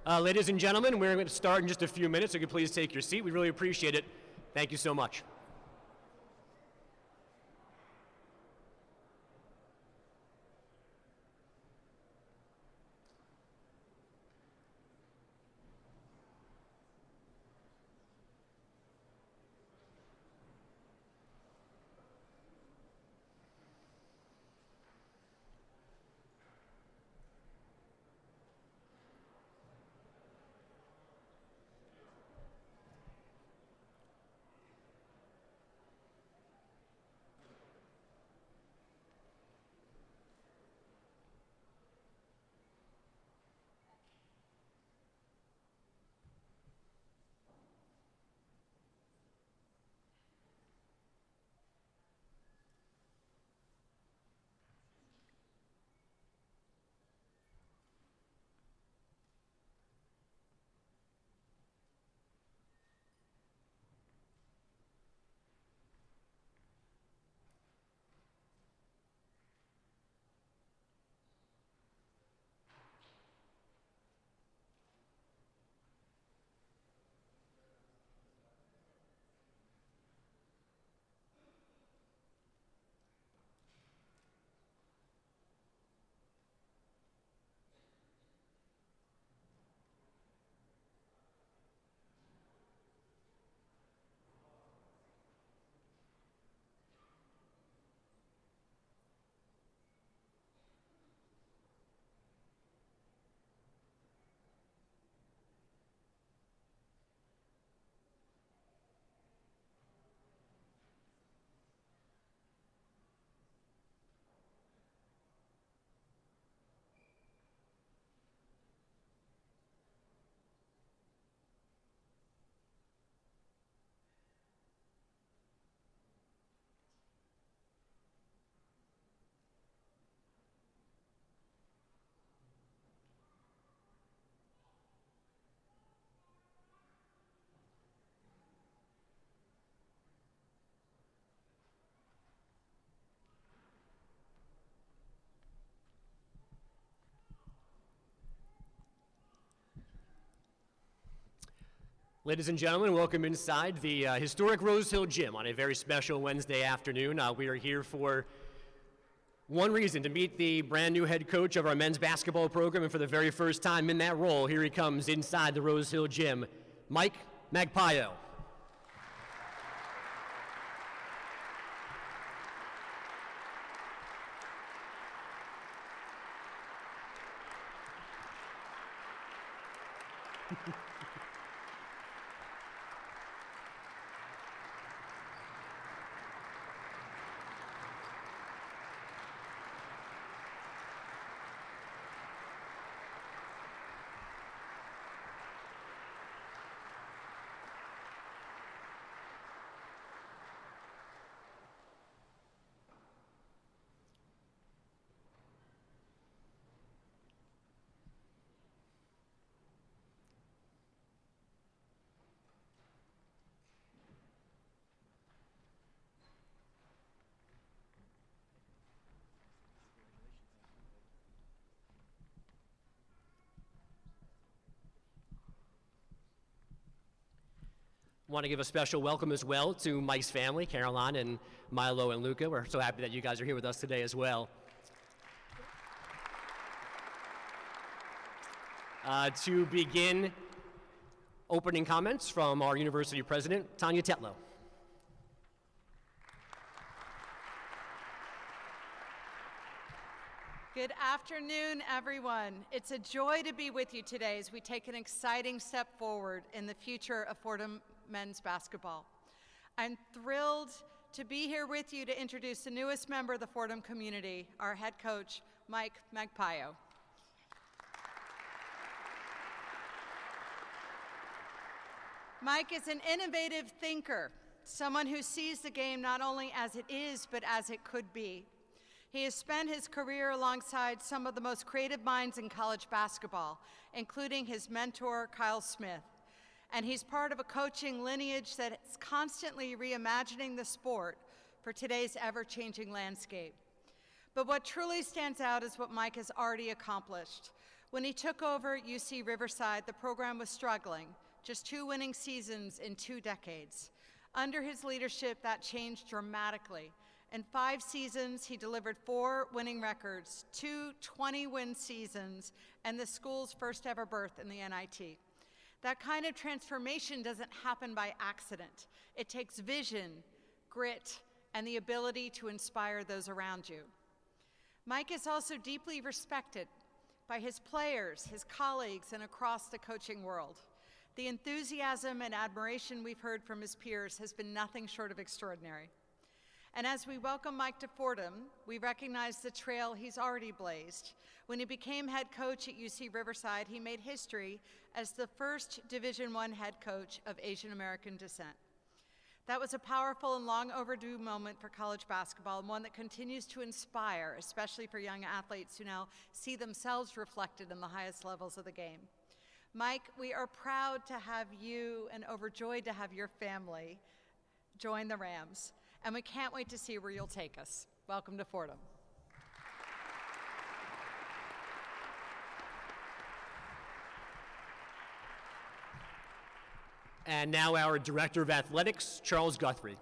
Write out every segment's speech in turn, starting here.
Ladies and gentlemen, we're going to start in just a few minutes, so you can please take your seat. We really appreciate it. Thank you so much. Ladies and gentlemen, welcome inside the historic Rose Hill Gym on a very special Wednesday afternoon. We are here for one reason, to meet the brand new head coach of our men's basketball program, and for the very first time in that role, here he comes inside the Rose Hill Gym, Mike Magpayo. Want to give a special welcome as well to Mike's family, Caroline and Milo and Luca. We're so happy that you guys are here with us today as well. To begin, opening comments from our university president, Tanya Tetlow. Good afternoon, everyone. It's a joy to be with you today as we take an exciting step forward in the future of Fordham men's basketball. I'm thrilled to be here with you to introduce the newest member of the Fordham community, our head coach, Mike Magpayo. Mike is an innovative thinker, someone who sees the game not only as it is, but as it could be. He has spent his career alongside some of the most creative minds in college basketball, including his mentor, Kyle Smith. And he's part of a coaching lineage that is constantly reimagining the sport for today's ever-changing landscape. But what truly stands out is what Mike has already accomplished. When he took over UC Riverside, the program was struggling, just 2 winning seasons in 2 decades. Under his leadership, that changed dramatically. In 5 seasons, he delivered 4 winning records, 2 20-win seasons, and the school's first ever berth in the NIT. That kind of transformation doesn't happen by accident. It takes vision, grit, and the ability to inspire those around you. Mike is also deeply respected by his players, his colleagues, and across the coaching world. The enthusiasm and admiration we've heard from his peers has been nothing short of extraordinary. And as we welcome Mike to Fordham, we recognize the trail he's already blazed. When he became head coach at UC Riverside, he made history as the first Division I head coach of Asian American descent. That was a powerful and long overdue moment for college basketball, and one that continues to inspire, especially for young athletes who now see themselves reflected in the highest levels of the game. Mike, we are proud to have you and overjoyed to have your family join the Rams, and we can't wait to see where you'll take us. Welcome to Fordham. And now our Director of Athletics, Charles Guthrie.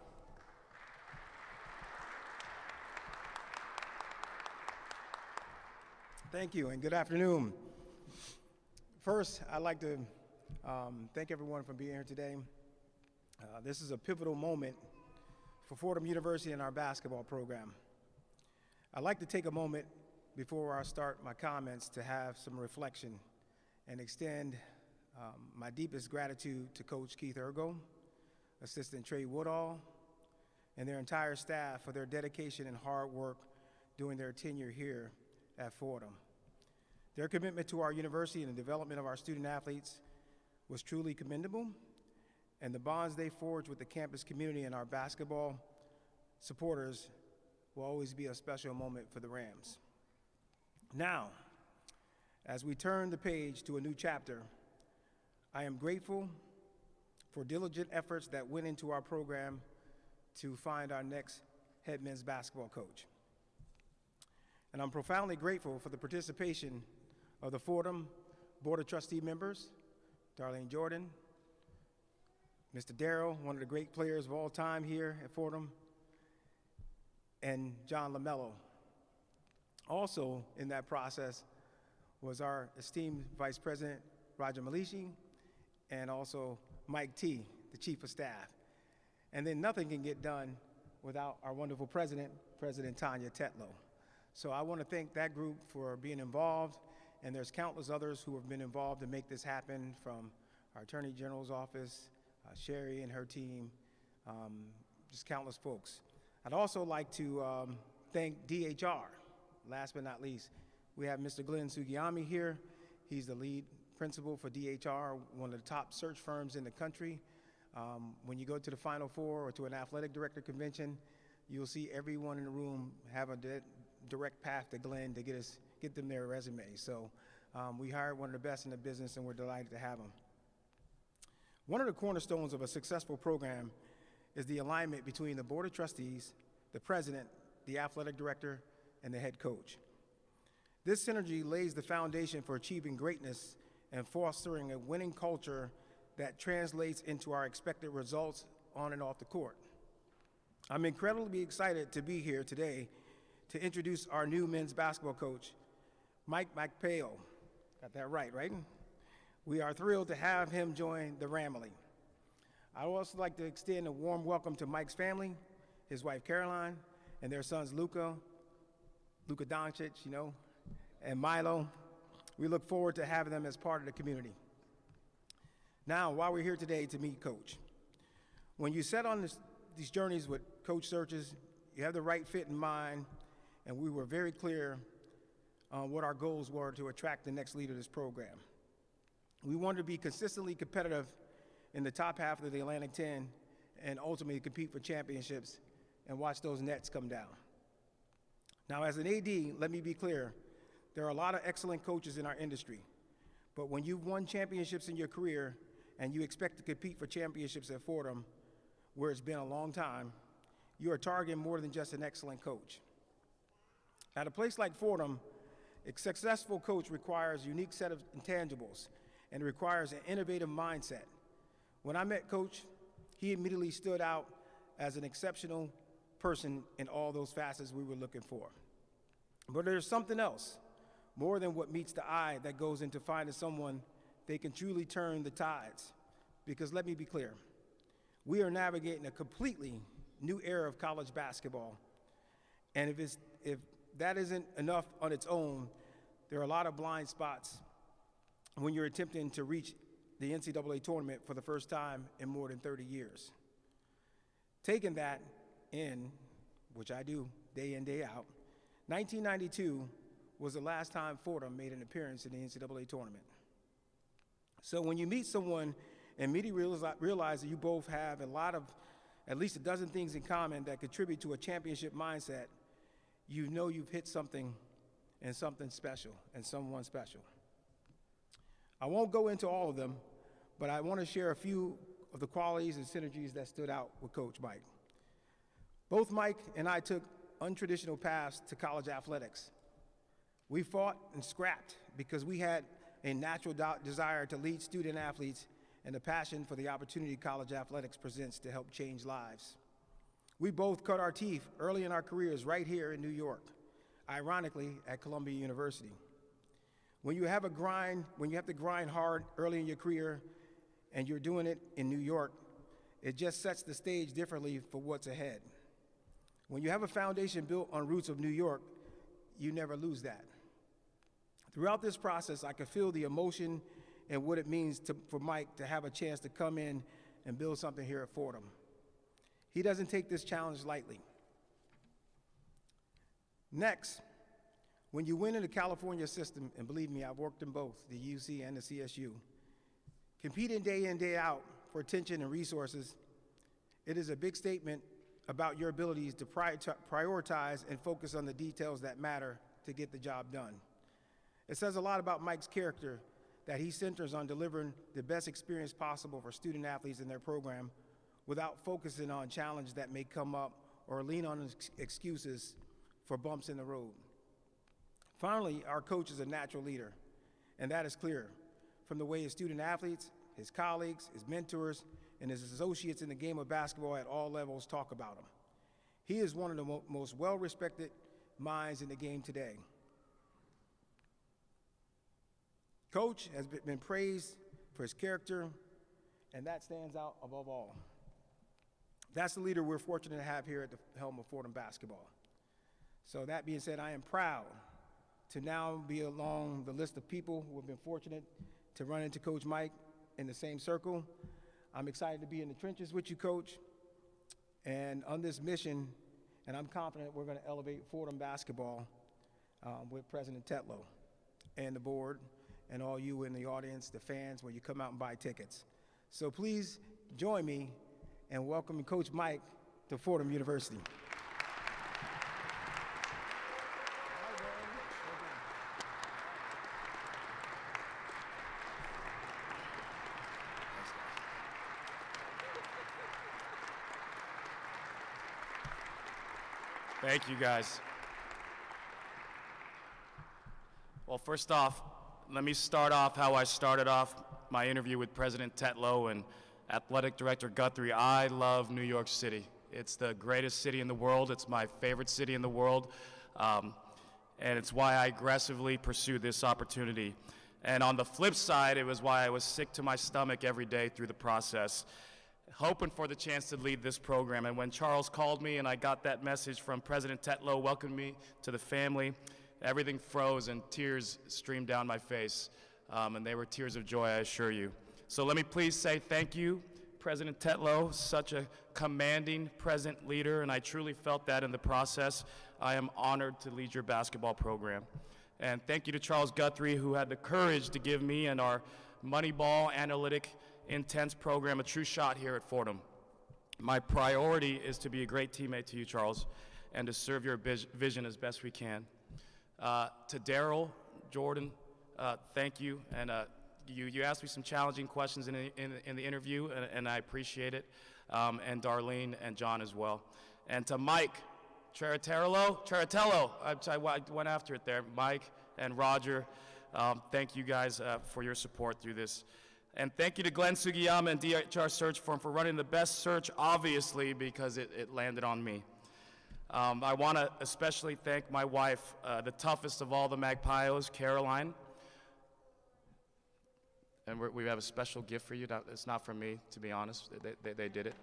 Thank you, and good afternoon. First, I'd like to thank everyone for being here today. This is a pivotal moment for Fordham University and our basketball program. I'd like to take a moment before I start my comments to have some reflection and extend my deepest gratitude to Coach Keith Ergo, Assistant Trey Woodall, and their entire staff for their dedication and hard work during their tenure here at Fordham. Their commitment to our university and the development of our student athletes was truly commendable, and the bonds they forged with the campus community and our basketball supporters will always be a special moment for the Rams. Now, as we turn the page to a new chapter, I am grateful for diligent efforts that went into our program to find our next head men's basketball coach. And I'm profoundly grateful for the participation of the Fordham Board of Trustee members, Darlene Jordan, Mr. Darrell, one of the great players of all time here at Fordham, and John LaMello. Also in that process was our esteemed Vice President, Roger Malishi, and also Mike T., the Chief of Staff. And then nothing can get done without our wonderful President, President Tanya Tetlow. So I want to thank that group for being involved, and there's countless others who have been involved to make this happen, from our Attorney General's office, Sherry and her team, just countless folks. I'd also like to thank DHR. Last but not least, we have Mr. Glenn Sugiyami here. He's the lead principal for DHR, one of the top search firms in the country. When you go to the Final Four or to an athletic director convention, you'll see everyone in the room have a direct path to Glenn to get them their resume. So we hired one of the best in the business, and we're delighted to have him. One of the cornerstones of a successful program is the alignment between the Board of Trustees, the president, the athletic director, and the head coach. This synergy lays the foundation for achieving greatness and fostering a winning culture that translates into our expected results on and off the court. I'm incredibly excited to be here today to introduce our new men's basketball coach, Mike Magpayo. Got that right? We are thrilled to have him join the Ramily. I would also like to extend a warm welcome to Mike's family, his wife Caroline, and their sons Luka Doncic, and Milo. We look forward to having them as part of the community. Now, while we're here today to meet Coach, when you set on these journeys with coach searches, you have the right fit in mind, and we were very clear on what our goals were to attract the next leader of this program. We wanted to be consistently competitive in the top half of the Atlantic 10 and ultimately compete for championships and watch those nets come down. Now, as an AD, let me be clear, there are a lot of excellent coaches in our industry, but when you've won championships in your career and you expect to compete for championships at Fordham, where it's been a long time, you are targeting more than just an excellent coach. At a place like Fordham, A successful coach requires a unique set of intangibles and requires an innovative mindset. When I met Coach, he immediately stood out as an exceptional person in all those facets we were looking for. But there's something else, more than what meets the eye, that goes into finding someone they can truly turn the tides. Because let me be clear, we are navigating a completely new era of college basketball. And if that isn't enough on its own, there are a lot of blind spots when you're attempting to reach the NCAA tournament for the first time in more than 30 years. Taking that in, which I do day in, day out, 1992 was the last time Fordham made an appearance in the NCAA tournament. So when you meet someone and immediately realize that you both have a lot of, at least a dozen things in common that contribute to a championship mindset, you know you've hit something and something special and someone special. I won't go into all of them, but I want to share a few of the qualities and synergies that stood out with Coach Mike. Both Mike and I took untraditional paths to college athletics. We fought and scrapped because we had a natural desire to lead student athletes and a passion for the opportunity college athletics presents to help change lives. We both cut our teeth early in our careers right here in New York, ironically at Columbia University. When you have to grind hard early in your career and you're doing it in New York, it just sets the stage differently for what's ahead. When you have a foundation built on roots of New York, you never lose that. Throughout this process, I could feel the emotion and what it means for Mike to have a chance to come in and build something here at Fordham. He doesn't take this challenge lightly. Next, when you win in the California system, and believe me, I've worked in both, the UC and the CSU, competing day in, day out for attention and resources, it is a big statement about your abilities to prioritize and focus on the details that matter to get the job done. It says a lot about Mike's character that he centers on delivering the best experience possible for student athletes in their program without focusing on challenges that may come up or lean on excuses for bumps in the road. Finally, our coach is a natural leader, and that is clear from the way his student athletes, his colleagues, his mentors, and his associates in the game of basketball at all levels talk about him. He is one of the most well-respected minds in the game today. Coach has been praised for his character, and that stands out above all. That's the leader we're fortunate to have here at the helm of Fordham basketball. So that being said, I am proud to now be along the list of people who have been fortunate to run into Coach Mike in the same circle. I'm excited to be in the trenches with you, Coach, and on this mission, and I'm confident we're going to elevate Fordham basketball with President Tetlow and the board and all you in the audience, the fans, when you come out and buy tickets. So please join me in welcoming Coach Mike to Fordham University. Thank you, guys. Well, first off, let me start off how I started off my interview with President Tetlow and Athletic Director Guthrie. I love New York City. It's the greatest city in the world. It's my favorite city in the world. And it's why I aggressively pursued this opportunity. And on the flip side, it was why I was sick to my stomach every day through the process, hoping for the chance to lead this program. And when Charles called me and I got that message from President Tetlow welcoming me to the family, everything froze and tears streamed down my face. And they were tears of joy, I assure you. So let me please say thank you, President Tetlow, such a commanding present leader, and I truly felt that in the process. I am honored to lead your basketball program. And thank you to Charles Guthrie, who had the courage to give me and our Moneyball analytic intense program a true shot here at Fordham. My priority is to be a great teammate to you, Charles, and to serve your vision as best we can. To Daryl, Jordan, thank you. And you asked me some challenging questions in the interview, and I appreciate it. And Darlene and John as well. And to Mike, Charatello. I went after it there. Mike and Roger, thank you guys for your support through this. And thank you to Glenn Sugiyama and DHR Search Firm for running the best search, obviously, because it landed on me. I want to especially thank my wife, the toughest of all the Magpayos, Caroline. And we have a special gift for you. It's not from me, to be honest. They did it.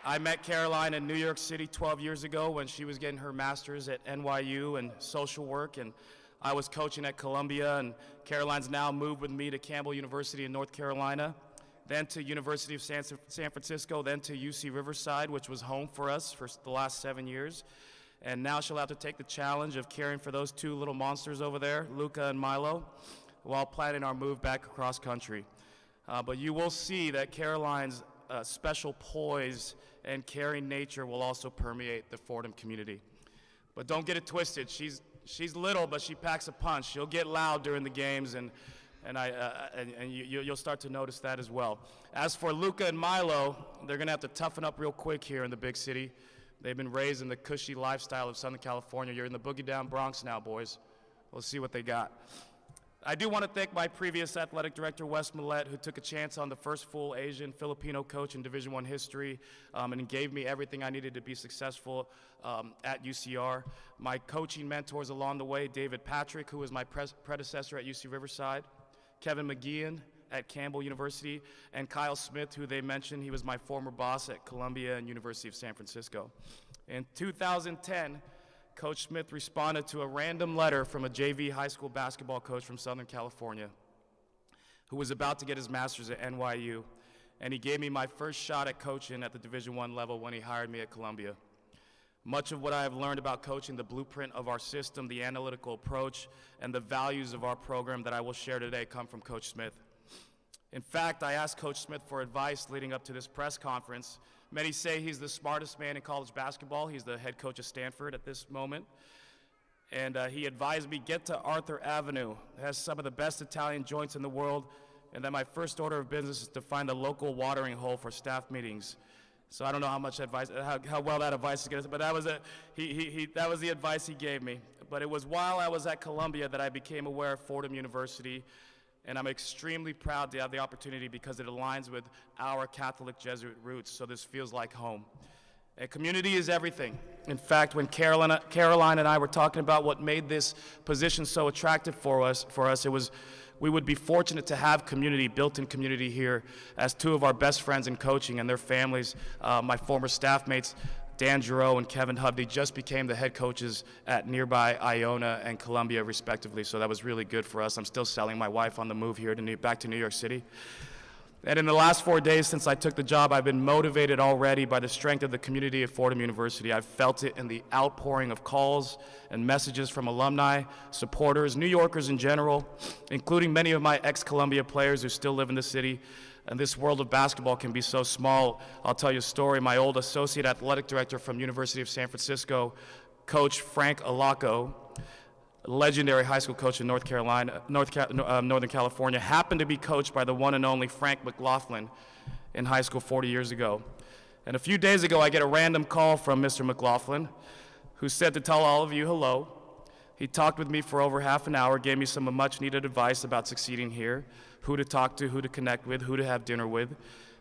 I met Caroline in New York City 12 years ago when she was getting her master's at NYU in social work, and I was coaching at Columbia, and Caroline's now moved with me to Campbell University in North Carolina, then to University of San Francisco, then to UC Riverside, which was home for us for the last 7 years. And now she'll have to take the challenge of caring for those two little monsters over there, Luca and Milo, while planning our move back across country. But you will see that Caroline's special poise and caring nature will also permeate the Fordham community. But don't get it twisted. She's little, but she packs a punch. She'll get loud during the games, and you'll start to notice that as well. As for Luca and Milo, they're going to have to toughen up real quick here in the big city. They've been raised in the cushy lifestyle of Southern California. You're in the boogie down Bronx now, boys. We'll see what they got. I do want to thank my previous athletic director, Wes Millett, who took a chance on the first full Asian Filipino coach in Division I history and gave me everything I needed to be successful at UCR. My coaching mentors along the way, David Patrick, who was my predecessor at UC Riverside, Kevin McGeehan at Campbell University, and Kyle Smith, who they mentioned. He was my former boss at Columbia and University of San Francisco. In 2010, Coach Smith responded to a random letter from a JV high school basketball coach from Southern California who was about to get his master's at NYU, and he gave me my first shot at coaching at the Division I level when he hired me at Columbia. Much of what I have learned about coaching, the blueprint of our system, the analytical approach, and the values of our program that I will share today come from Coach Smith. In fact, I asked Coach Smith for advice leading up to this press conference. Many say he's the smartest man in college basketball. He's the head coach of Stanford at this moment. And he advised me, get to Arthur Avenue. It has some of the best Italian joints in the world. And then my first order of business is to find a local watering hole for staff meetings. So I don't know how much advice, how well that advice is going to, but that was that was the advice he gave me. But it was while I was at Columbia that I became aware of Fordham University. And I'm extremely proud to have the opportunity because it aligns with our Catholic Jesuit roots, so this feels like home. And community is everything. In fact, when Caroline and I were talking about what made this position so attractive for us, it was we would be fortunate to have community, built-in community here, as two of our best friends in coaching and their families, my former staff mates, Dan Giroux and Kevin Hovde, just became the head coaches at nearby Iona and Columbia, respectively, so that was really good for us. I'm still selling my wife on the move here back to New York City. And in the last 4 days since I took the job, I've been motivated already by the strength of the community at Fordham University. I've felt it in the outpouring of calls and messages from alumni, supporters, New Yorkers in general, including many of my ex-Columbia players who still live in the city. And this world of basketball can be so small. I'll tell you a story. My old associate athletic director from University of San Francisco, Coach Frank Alaco, legendary high school coach in Northern California, happened to be coached by the one and only Frank McLaughlin in high school 40 years ago. And a few days ago, I get a random call from Mr. McLaughlin, who said to tell all of you hello. He talked with me for over half an hour, gave me some much-needed advice about succeeding here, who to talk to, who to connect with, who to have dinner with.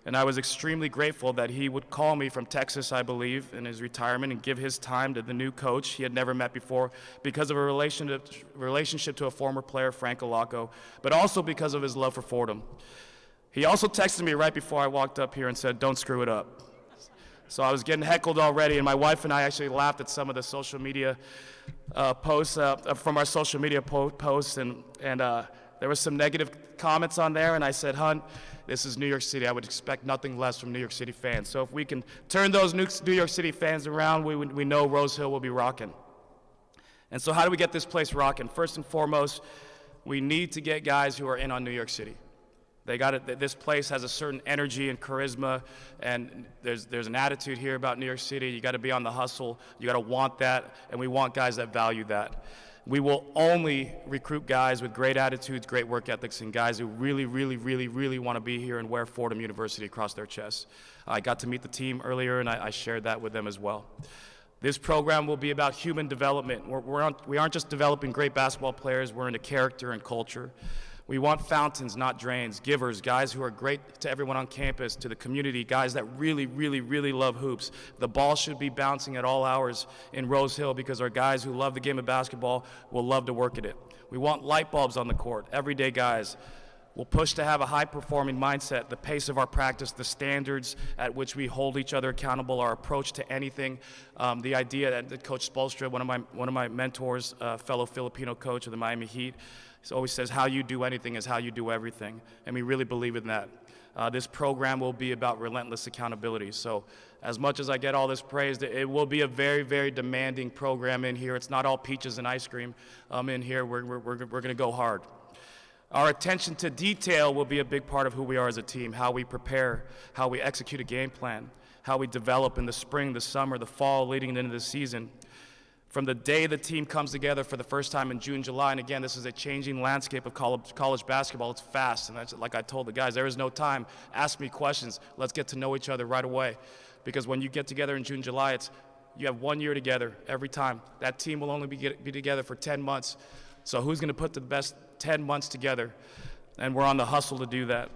And I was extremely grateful that he would call me from Texas, I believe, in his retirement and give his time to the new coach he had never met before because of a relationship to a former player, Frank Alaco, but also because of his love for Fordham. He also texted me right before I walked up here and said, "Don't screw it up." So I was getting heckled already, and my wife and I actually laughed at some of the social media posts from our social media posts, and there were some negative comments on there, and I said, "Hun, this is New York City. I would expect nothing less from New York City fans. So if we can turn those New York City fans around, we know Rose Hill will be rocking." And so how do we get this place rocking? First and foremost, we need to get guys who are in on New York City. This place has a certain energy and charisma, and there's an attitude here about New York City. You got to be on the hustle. You got to want that, and we want guys that value that. We will only recruit guys with great attitudes, great work ethics, and guys who really, really, really, really want to be here and wear Fordham University across their chests. I got to meet the team earlier, and I shared that with them as well. This program will be about human development. We aren't just developing great basketball players, we're into character and culture. We want fountains, not drains, givers, guys who are great to everyone on campus, to the community, guys that really, really, really love hoops. The ball should be bouncing at all hours in Rose Hill because our guys who love the game of basketball will love to work at it. We want light bulbs on the court, everyday guys. We'll push to have a high-performing mindset, the pace of our practice, the standards at which we hold each other accountable, our approach to anything. The idea that Coach Spoelstra, one of my mentors, fellow Filipino coach of the Miami Heat, he always says, how you do anything is how you do everything. And we really believe in that. This program will be about relentless accountability. So as much as I get all this praise, it will be a very, very demanding program in here. It's not all peaches and ice cream in here. We're going to go hard. Our attention to detail will be a big part of who we are as a team, how we prepare, how we execute a game plan, how we develop in the spring, the summer, the fall, leading into the season. From the day the team comes together for the first time in June, July, and again, this is a changing landscape of college basketball. It's fast, and that's like I told the guys, there is no time. Ask me questions. Let's get to know each other right away. Because when you get together in June, July, you have 1 year together every time. That team will only be together for 10 months. So who's going to put the best 10 months together? And we're on the hustle to do that.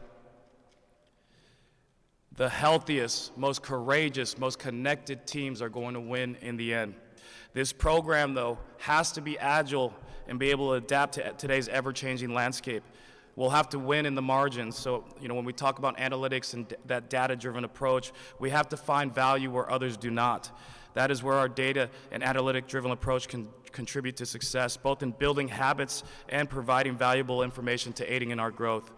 The healthiest, most courageous, most connected teams are going to win in the end. This program, though, has to be agile and be able to adapt to today's ever-changing landscape. We'll have to win in the margins. So, when we talk about analytics and that data-driven approach, we have to find value where others do not. That is where our data and analytic-driven approach can contribute to success, both in building habits and providing valuable information to aiding in our growth.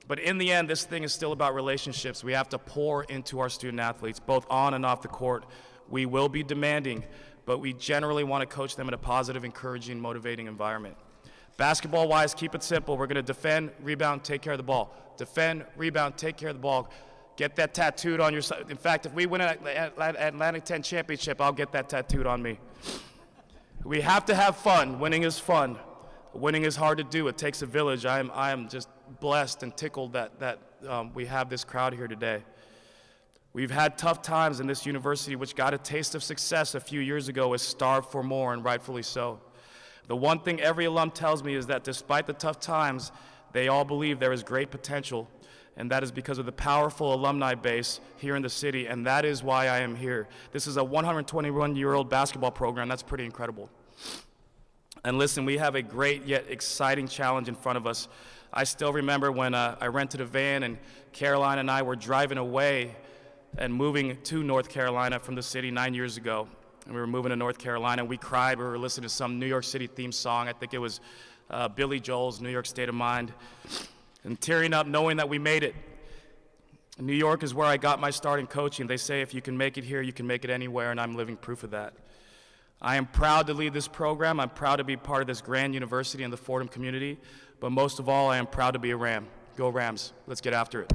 But in the end, this thing is still about relationships. We have to pour into our student athletes, both on and off the court. We will be demanding, but we generally want to coach them in a positive, encouraging, motivating environment. Basketball-wise, keep it simple. We're going to defend, rebound, take care of the ball. Defend, rebound, take care of the ball. Get that tattooed on your side. In fact, if we win an Atlantic 10 championship, I'll get that tattooed on me. We have to have fun. Winning is fun. Winning is hard to do. It takes a village. I am just blessed and tickled that we have this crowd here today. We've had tough times in this university, which got a taste of success a few years ago, is starved for more, and rightfully so. The one thing every alum tells me is that despite the tough times, they all believe there is great potential, and that is because of the powerful alumni base here in the city, and that is why I am here. This is a 121-year-old basketball program. That's pretty incredible. And listen, we have a great yet exciting challenge in front of us. I still remember when I rented a van, and Caroline and I were driving away and moving to North Carolina from the city 9 years ago. And we were moving to North Carolina, and we cried. We were listening to some New York City theme song. I think it was Billy Joel's New York State of Mind. And tearing up knowing that we made it. New York is where I got my start in coaching. They say if you can make it here, you can make it anywhere, and I'm living proof of that. I am proud to lead this program. I'm proud to be part of this grand university and the Fordham community. But most of all, I am proud to be a Ram. Go Rams. Let's get after it.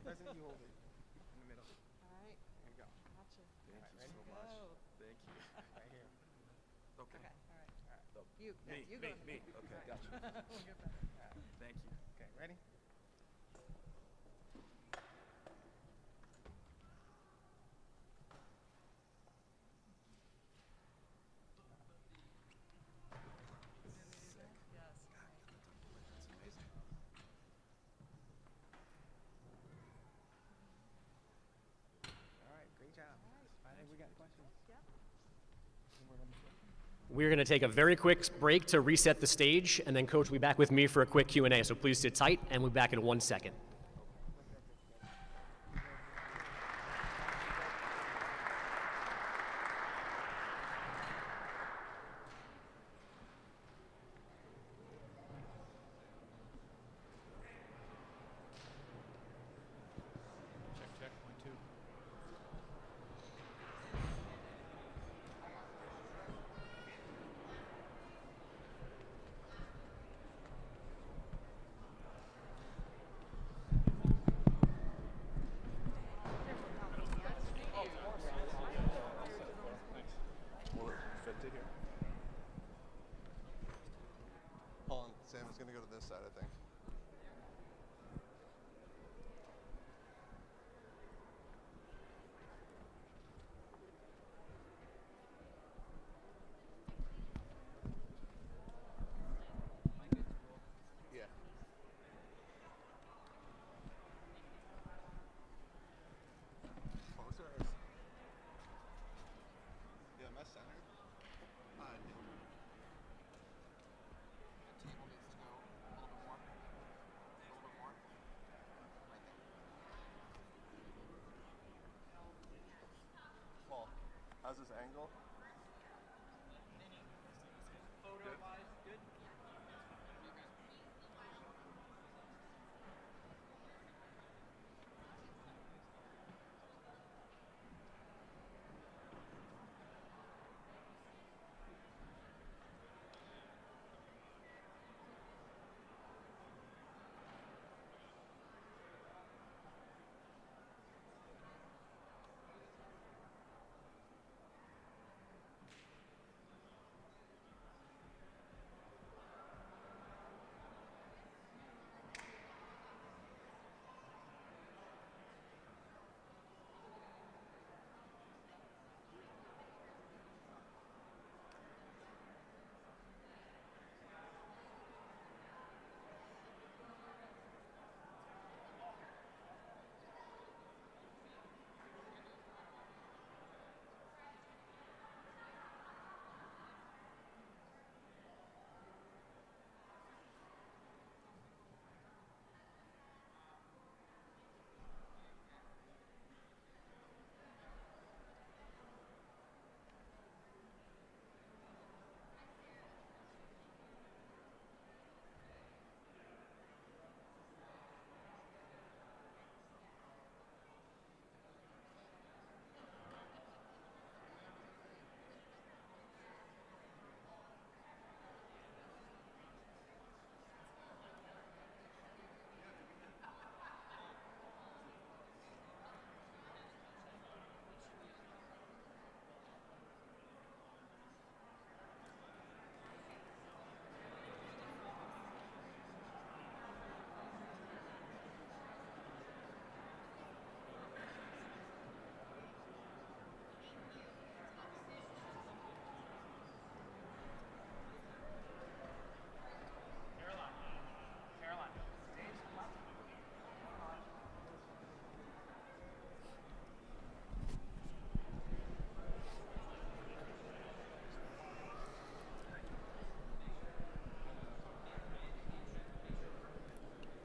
President, you hold it in the middle. All right. There you go. Gotcha. All right, ready? Go. Thank you. Right here. Okay. All right. You go. Me. Okay, gotcha. We'll get better. Thank you. Okay, ready? All right, great job. I think we got questions. We're going to take a very quick break to reset the stage, and then Coach will be back with me for a quick Q&A. So please sit tight, and we'll be back in 1 second. How's this angle?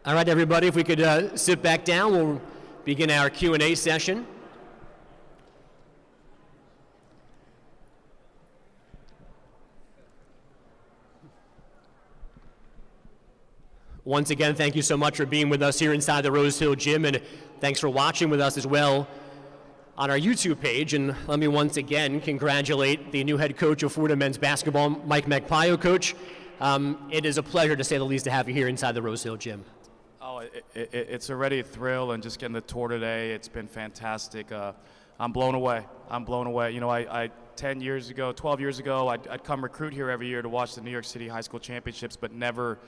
All right, everybody, if we could sit back down, we'll begin our Q&A session. Once again, thank you so much for being with us here inside the Rose Hill Gym, and thanks for watching with us as well on our YouTube page. And let me once again congratulate the new head coach of Fordham men's basketball, Mike Magpayo. Coach, it is a pleasure, to say the least, to have you here inside the Rose Hill Gym. Oh, it's already a thrill, and just getting the tour today, it's been fantastic. I'm blown away. I'm blown away. You know, I 12 years ago, I'd come recruit here every year to watch the New York City high school championships, but never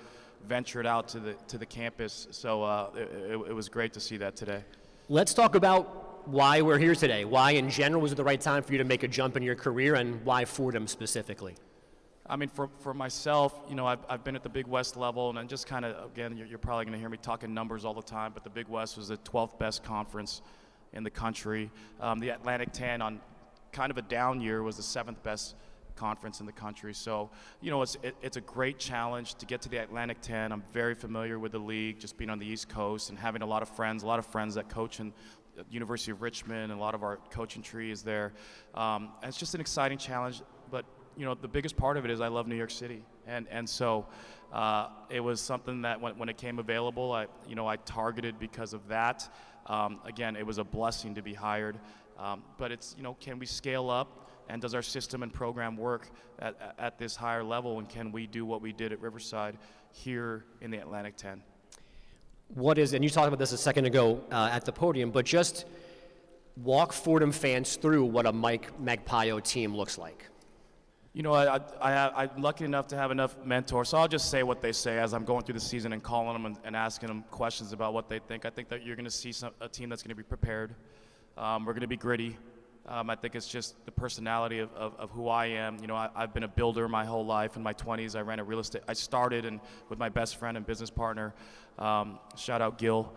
ventured out to the campus. So it was great to see that today. Let's talk about why we're here today. Why, in general, was it the right time for you to make a jump in your career, and why Fordham specifically? I mean, for myself, you know, I've been at the Big West level, and I'm just kind of, again, you're probably going to hear me talking numbers all the time, but the Big West was the 12th best conference in the country. The Atlantic 10, on kind of a down year, was the 7th best conference in the country. So, you know, it's a great challenge to get to the Atlantic 10. I'm very familiar with the league, just being on the East Coast and having a lot of friends that coach in the University of Richmond, and a lot of our coaching tree is there. And it's just an exciting challenge, but you know, the biggest part of it is I love New York City, and so it was something that when it came available, I targeted because of that. Again, it was a blessing to be hired, but it's, you know, can we scale up, and does our system and program work at this higher level, and can we do what we did at Riverside here in the Atlantic 10? What is, and you talked about this a second ago at the podium, but just walk Fordham fans through what a Mike Magpayo team looks like. You know, I'm lucky enough to have enough mentors, so I'll just say what they say as I'm going through the season and calling them and asking them questions about what they think. I think that you're going to see a team that's going to be prepared. We're going to be gritty. I think it's just the personality of who I am. You know, I've been a builder my whole life. In my 20s, I ran a real estate. I started with my best friend and business partner. Shout out Gil.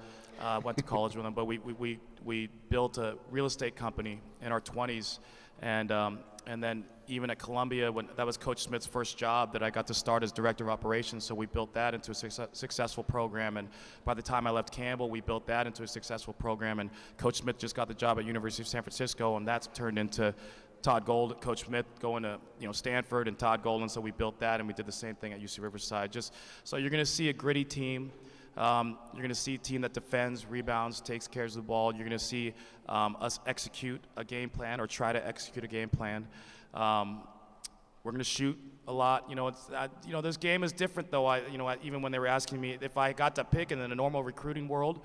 Went to college with him, but we built a real estate company in our 20s, and then even at Columbia, when that was Coach Smith's first job, that I got to start as director of operations. So we built that into a successful program, and by the time I left Campbell, we built that into a successful program. And Coach Smith just got the job at University of San Francisco, and that's turned into Todd Gold, Coach Smith going to Stanford and Todd Golden, so we built that, and we did the same thing at UC Riverside. Just so you're going to see a gritty team. You're going to see a team that defends, rebounds, takes care of the ball. You're going to see us execute a game plan or try to execute a game plan. We're going to shoot a lot. This game is different though. Even when they were asking me if I got to pick in a normal recruiting world,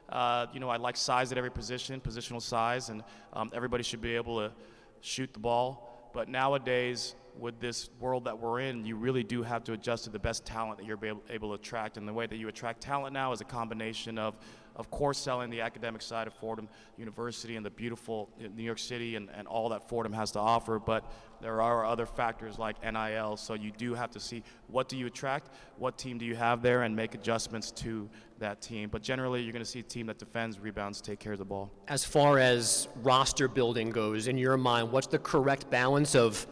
I like size at every position, positional size, and everybody should be able to shoot the ball. But nowadays, with this world that we're in, you really do have to adjust to the best talent that you're able to attract. And the way that you attract talent now is a combination of course, selling the academic side of Fordham University and the beautiful New York City and all that Fordham has to offer. But there are other factors like NIL. So you do have to see what do you attract, what team do you have there, and make adjustments to that team. But generally, you're going to see a team that defends, rebounds, take care of the ball. As far as roster building goes, in your mind, what's the correct balance of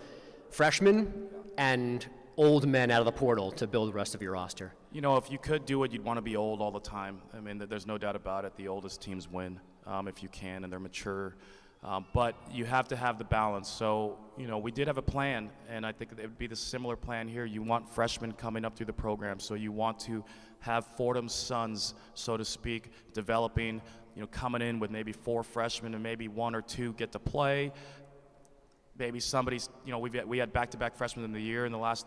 freshmen and old men out of the portal to build the rest of your roster? If you could do it, you'd want to be old all the time. I mean, there's no doubt about it. The oldest teams win if you can, and they're mature. But you have to have the balance. So, we did have a plan, and I think it would be the similar plan here. You want freshmen coming up through the program, so you want to have Fordham's sons, so to speak, developing, coming in with maybe 4 freshmen and maybe 1 or 2 get to play. Maybe somebody's, we had back-to-back freshmen of the year in the last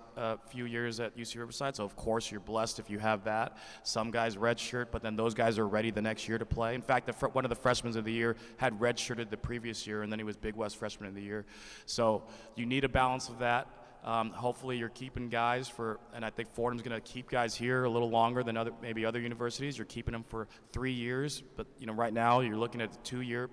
few years at UC Riverside, so of course you're blessed if you have that. Some guys redshirt, but then those guys are ready the next year to play. In fact, one of the freshmen of the year had redshirted the previous year, and then he was Big West Freshman of the Year. So you need a balance of that. Hopefully you're keeping guys and I think Fordham's going to keep guys here a little longer than maybe other universities. You're keeping them for 3 years, but right now you're looking at 2-year.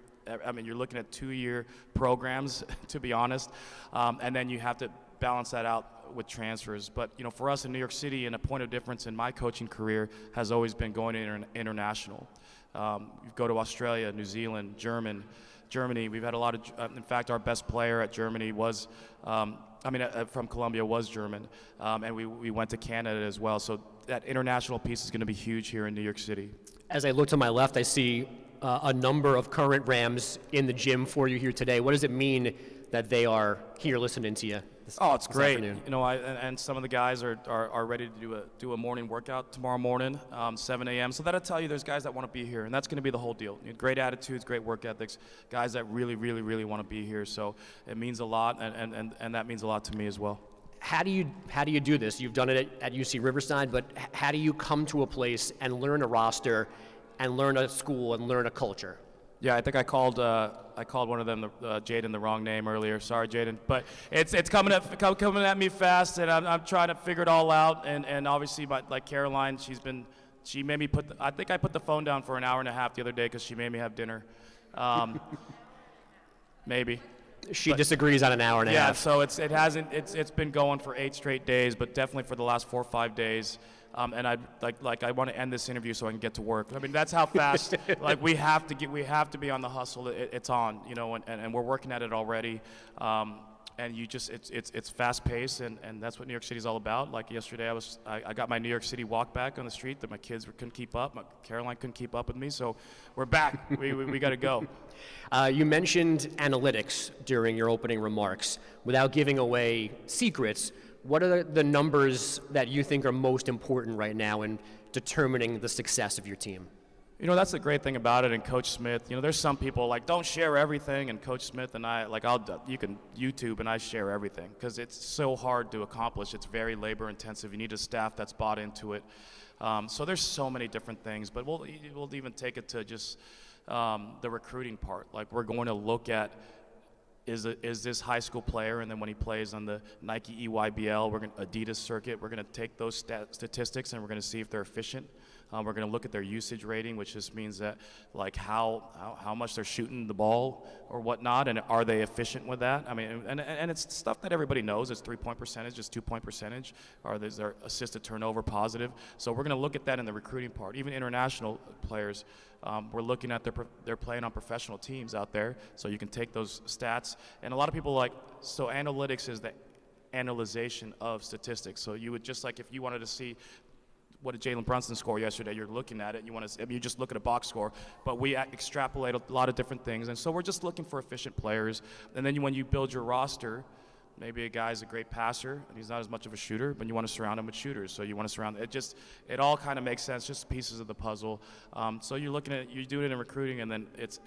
You're looking at 2-year programs, to be honest, and then you have to balance that out with transfers. But for us in New York City, and a point of difference in my coaching career has always been going international. You go to Australia, New Zealand, Germany. We've had a lot of. In fact, our best player at Germany was. From Colombia was German, and we went to Canada as well. So that international piece is going to be huge here in New York City. As I look to my left, I see a number of current Rams in the gym for you here today. What does it mean that they are here listening to you this great. afternoon? And some of the guys are ready to do a morning workout tomorrow morning, 7 a.m. So that'll tell you there's guys that want to be here, and that's going to be the whole deal. Great attitudes, great work ethics, guys that really, really, really want to be here. So it means a lot, and that means a lot to me as well. How do you do this? You've done it at UC Riverside, but how do you come to a place and learn a roster and learn a school and learn a culture? Yeah, I think I called one of them, Jaden, the wrong name earlier. Sorry, Jaden, but it's coming at me fast, and I'm trying to figure it all out. And obviously, like Caroline, she made me I think I put the phone down for an hour and a half the other day because she made me have dinner. Maybe. She disagrees on an hour and a half. Yeah, so it's been going for 8 straight days, but definitely for the last 4 or 5 days. And I want to end this interview so I can get to work. I mean, that's how fast. we have to be on the hustle. It's on, and we're working at it already. And it's fast paced, and that's what New York City is all about. Like yesterday, I got my New York City walk back on the street that my kids couldn't keep up. Caroline couldn't keep up with me, so we're back. we got to go. You mentioned analytics during your opening remarks. Without giving away secrets, what are the numbers that you think are most important right now in determining the success of your team? That's the great thing about it, and Coach Smith, there's some people don't share everything, and Coach Smith and I, you can YouTube and I share everything because it's so hard to accomplish. It's very labor intensive. You need a staff that's bought into it. So there's so many different things, but we'll even take it to just the recruiting part. We're going to look at is this high school player, and then when he plays on the Nike EYBL, Adidas circuit, we're going to take those statistics and we're going to see if they're efficient. We're going to look at their usage rating, which just means that how much they're shooting the ball or whatnot, and are they efficient with that? I mean, and it's stuff that everybody knows. It's 3-point percentage, it's 2-point percentage, or is their assisted turnover positive? So we're going to look at that in the recruiting part. Even international players, we're looking at they're playing on professional teams out there, so you can take those stats. And a lot of people so analytics is the analyzation of statistics. So you would just if you wanted to see what did Jalen Brunson score yesterday? You're looking at it. You just look at a box score. But we extrapolate a lot of different things, and so we're just looking for efficient players. And then when you build your roster, maybe a guy's a great passer and he's not as much of a shooter, but you want to surround him with shooters. So you want to surround it all kind of makes sense, just pieces of the puzzle. So you're doing it in recruiting, and then it's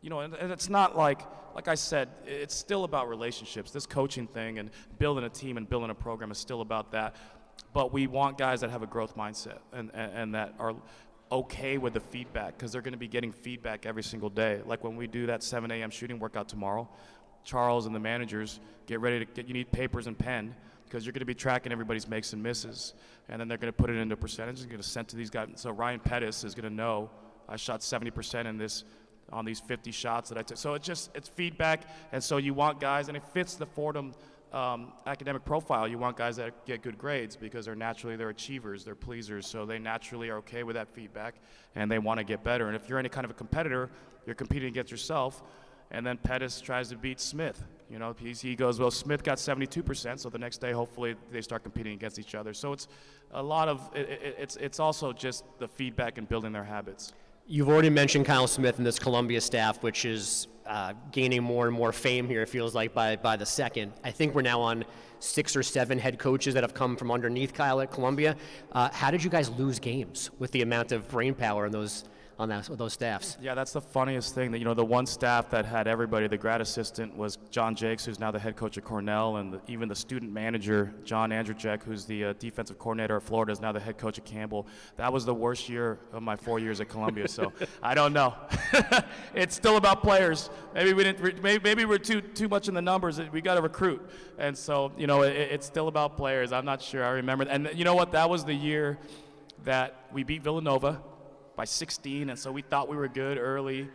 and it's not like I said, it's still about relationships. This coaching thing and building a team and building a program is still about that. But we want guys that have a growth mindset and that are okay with the feedback, because they're going to be getting feedback every single day. Like when we do that 7 a.m. shooting workout tomorrow, Charles and the managers get ready to you need papers and pen, because you're going to be tracking everybody's makes and misses, and then they're going to put it into percentages and going to send to these guys. So Ryan Pettis is going to know I shot 70% on these 50 shots that I took. So it's feedback, and so you want guys, and it fits the Fordham academic profile. You want guys that get good grades because they're achievers, they're pleasers, so they naturally are okay with that feedback, and they want to get better. And if you're any kind of a competitor, you're competing against yourself. And then Pettis tries to beat Smith. He goes, well, Smith got 72%, so the next day, hopefully, they start competing against each other. So it's a lot of, it's also just the feedback and building their habits. You've already mentioned Kyle Smith and this Columbia staff, which is gaining more and more fame here, it feels like, by the second. I think we're now on 6 or 7 head coaches that have come from underneath Kyle at Columbia. How did you guys lose games with the amount of brain power in those staffs? Yeah, that's the funniest thing. That the one staff that had everybody, the grad assistant was John Jakes, who's now the head coach at Cornell, and even the student manager, John Andrzejczyk, who's the defensive coordinator at Florida, is now the head coach at Campbell. That was the worst year of my 4 years at Columbia, so I don't know. It's still about players. Maybe we're too much in the numbers. We got to recruit, and so it's still about players. I'm not sure. I remember, and you know what? That was the year that we beat Villanova by 16, and so we thought we were good early,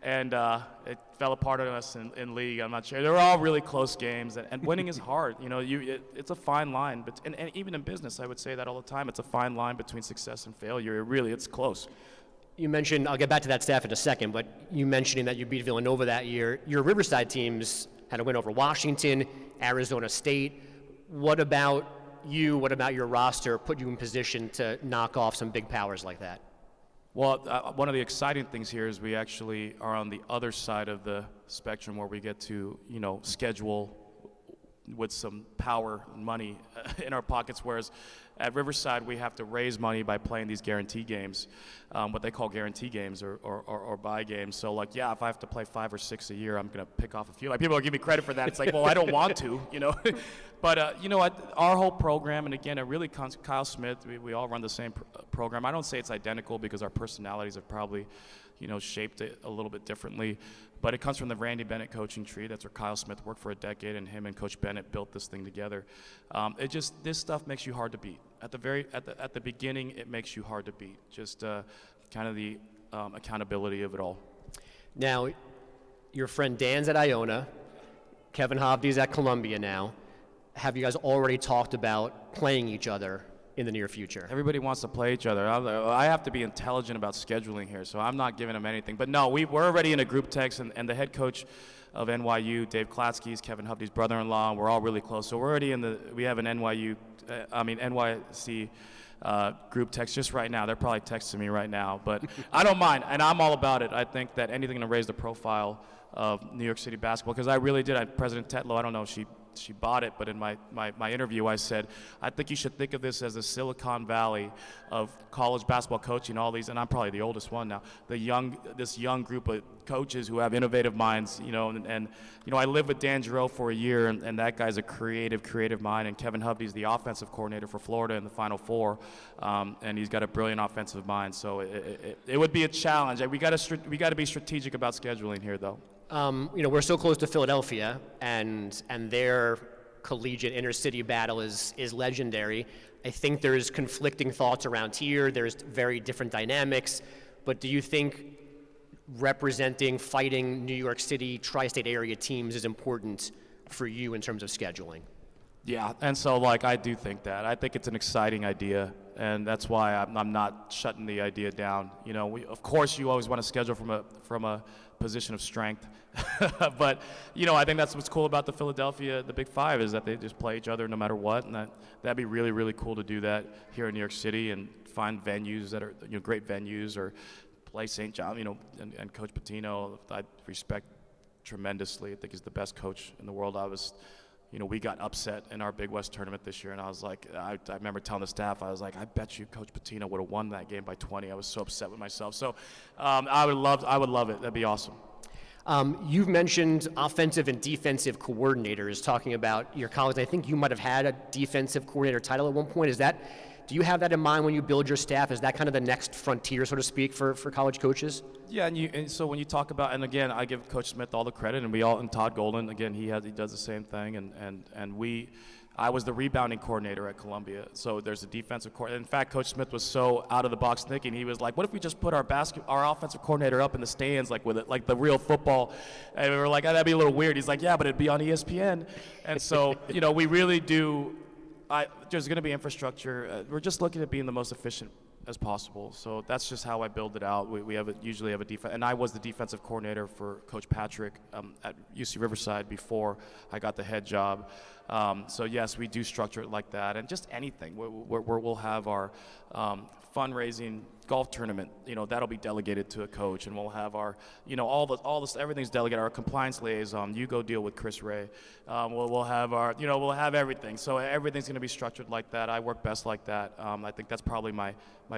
and it fell apart on us in league. I'm not sure. They were all really close games, and winning is hard. It's a fine line, and even in business, I would say that all the time. It's a fine line between success and failure. It's close. You mentioned, I'll get back to that staff in a second, but you mentioning that you beat Villanova that year. Your Riverside teams had a win over Washington, Arizona State. What about you? What about your roster put you in position to knock off some big powers like that? Well, one of the exciting things here is we actually are on the other side of the spectrum, where we get to, schedule with some power and money in our pockets, whereas at Riverside we have to raise money by playing these guarantee games, what they call guarantee games or buy games. So if I have to play 5 or 6 a year, I'm going to pick off a few. People will give me credit for that. It's well, I don't want to, But, our whole program, and again, it really comes Kyle Smith. We all run the same program. I don't say it's identical because our personalities have probably, shaped it a little bit differently. But it comes from the Randy Bennett coaching tree. That's where Kyle Smith worked for a decade, and him and Coach Bennett built this thing together. This stuff makes you hard to beat. At the beginning, it makes you hard to beat. Just kind of the accountability of it all. Now, your friend Dan's at Iona, Kevin Hovde's at Columbia now. Have you guys already talked about playing each other in the near future? Everybody wants to play each other. I have to be intelligent about scheduling here, so I'm not giving them anything. But no, we're already in a group text, and the head coach of NYU, Dave Klatsky, is Kevin Hovde's brother-in-law, and we're all really close. So we're already we have an NYC group text just right now. They're probably texting me right now, but I don't mind, and I'm all about it. I think that anything to raise the profile of New York City basketball, because I really did. President Tetlow, I don't know if she bought it, but in my interview I said, I think you should think of this as the Silicon Valley of college basketball coaching, all these, and I'm probably the oldest one now, this young group of coaches who have innovative minds, and I lived with Dan Giroux for a year, and that guy's a creative mind, and Kevin Hovde's the offensive coordinator for Florida in the Final Four, and he's got a brilliant offensive mind, so it would be a challenge. We got to be strategic about scheduling here, though. We're so close to Philadelphia, and their collegiate inner-city battle is legendary. I think there's conflicting thoughts around here. There's very different dynamics. But do you think fighting New York City, tri-state area teams is important for you in terms of scheduling? Yeah, and so like I do think that. I think it's an exciting idea, and that's why I'm not shutting the idea down. You know, of course you always want to schedule from a position of strength, but you know I think that's what's cool about the Big Five is that they just play each other no matter what, and that'd be really really cool to do that here in New York City and find venues that are great venues or play St. John, and Coach Pitino I respect tremendously. I think he's the best coach in the world. We got upset in our Big West tournament this year, and I was like, I remember telling the staff, I was like, I bet you Coach Pitino would have won that game by 20. I was so upset with myself. So I would love it. That'd be awesome. You've mentioned offensive and defensive coordinators talking about your colleagues. I think you might have had a defensive coordinator title at one point. Do you have that in mind when you build your staff? Is that kind of the next frontier, so to speak, for college coaches? Yeah, and so when you talk about, and again, I give Coach Smith all the credit, and Todd Golden, again, he does the same thing, I was the rebounding coordinator at Columbia, so there's a defensive coordinator. In fact, Coach Smith was so out of the box thinking, he was like, what if we just put our offensive coordinator up in the stands with it, like the real football? And we were like, that'd be a little weird. He's like, yeah, but it'd be on ESPN. And so, we really do. There's going to be infrastructure. We're just looking at being the most efficient as possible. So that's just how I build it out. We usually have a defense, and I was the defensive coordinator for Coach Patrick at UC Riverside before I got the head job. So yes, we do structure it like that, and just anything where we'll have our fundraising golf tournament, that'll be delegated to a coach, and we'll have our, all this, everything's delegated. Our compliance liaison, you go deal with Chris Ray. We'll have our, we'll have everything. So everything's going to be structured like that. I work best like that. I think that's probably my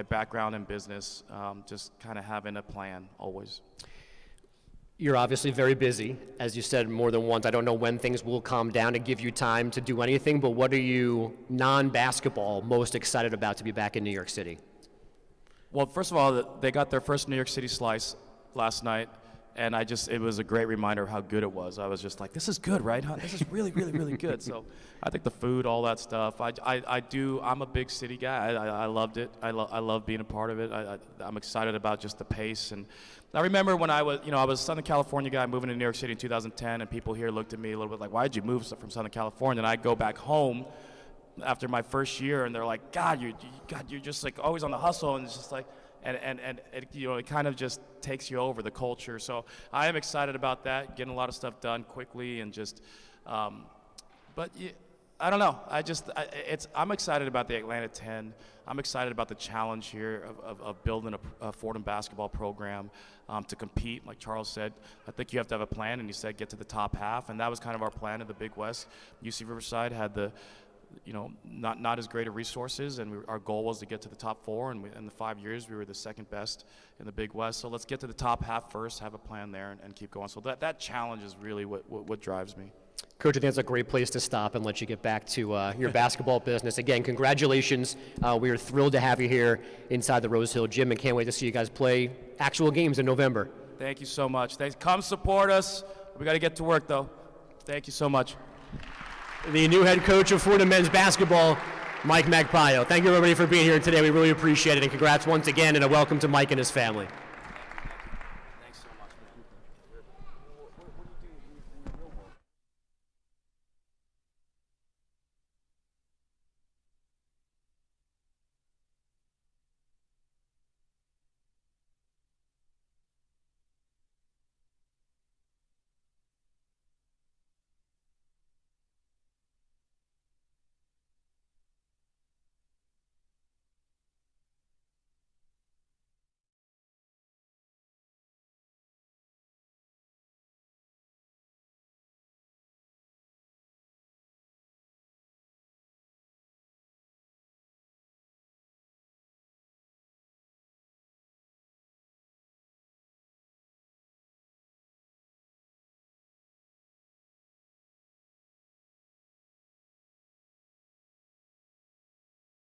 background in business, just kind of having a plan always. You're obviously very busy, as you said more than once. I don't know when things will calm down and give you time to do anything, but what are you, non-basketball, most excited about to be back in New York City? Well, first of all, they got their first New York City slice last night, and it was a great reminder of how good it was. I was just like, this is good, right, huh? This is really, really, really good. So I think the food, all that stuff, I'm a big city guy. I loved it. I love being a part of it. I'm excited about just the pace. And I remember when I was a Southern California guy moving to New York City in 2010, and people here looked at me a little bit like, why did you move from Southern California? And I go back home after my first year, and they're like, God, you're just like always on the hustle, and it's just like, and it, it kind of just takes you over the culture. So I am excited about that, getting a lot of stuff done quickly, and just, but I don't know. I'm excited about the Atlanta 10. I'm excited about the challenge here of building a Fordham basketball program to compete. Like Charles said, I think you have to have a plan, and he said get to the top half, and that was kind of our plan in the Big West. UC Riverside had the not as great of resources, and our goal was to get to the top four, and in the 5 years we were the second best in the Big West. So let's get to the top half first, have a plan there, and keep going. So that challenge is really what drives me. Coach, I think that's a great place to stop and let you get back to your basketball business. Again, congratulations. We are thrilled to have you here inside the Rose Hill Gym, and can't wait to see you guys play actual games in November. Thank you so much. Come support us. We got to get to work, though. Thank you so much. The new head coach of Fordham men's basketball, Mike Magpayo. Thank you, everybody, for being here today. We really appreciate it, and congrats once again, and a welcome to Mike and his family.